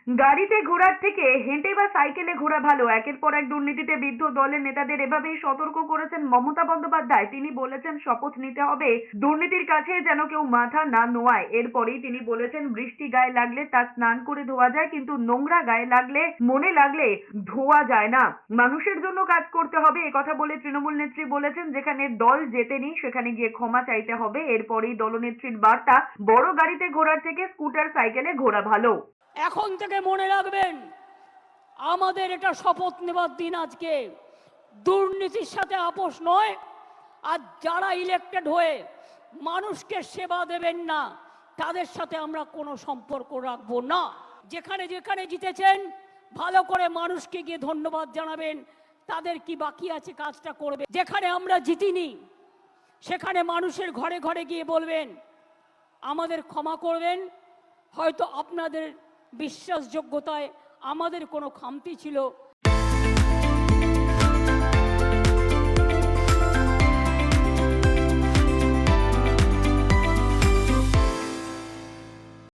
গাড়িতে ঘোরার থেকে হেঁটে বা সাইকেলে ঘোরা ভালো। একের পর এক দুর্নীতিতে বিদ্ধ দলের নেতাদের এভাবেই সতর্ক করেছেন মমতা বন্দ্যোপাধ্যায়। তিনি বলেছেন শপথ নিতে হবে দুর্নীতির কাছে যেন কেউ মাথা না নোয়ায়। এরপরেই তিনি বলেছেন বৃষ্টি গায়ে লাগলে তা স্নান করে ধোয়া যায়, কিন্তু নোংরা গায়ে লাগলে মনে লাগলে ধোয়া যায় না। মানুষের জন্য কাজ করতে হবে, একথা বলে তৃণমূল নেত্রী বলেছেন যেখানে দল জেতেনি সেখানে গিয়ে ক্ষমা চাইতে হবে। এরপরেই দলনেত্রীর বার্তা, বড় গাড়িতে ঘোরার থেকে স্কুটার সাইকেলে ঘোরা ভালো। এখন থেকে মনে রাখবেন, আমাদের এটা শপথ নেবার দিন আজকে। দুর্নীতির সাথে আপোষ নয়। আর যারা ইলেক্টেড হয়ে মানুষকে সেবা দেবেন না, তাদের সাথে আমরা কোনো সম্পর্ক রাখবো না। যেখানে যেখানে জিতেছেন ভালো করে মানুষকে গিয়ে ধন্যবাদ জানাবেন। তাদের কি বাকি আছে কাজটা করবে। যেখানে আমরা জিতিনি সেখানে মানুষের ঘরে ঘরে গিয়ে বলবেন আমাদের ক্ষমা করবেন, হয়তো আপনাদের বিশ্বাসযোগ্যতায় আমাদের কোনো খামতি ছিল,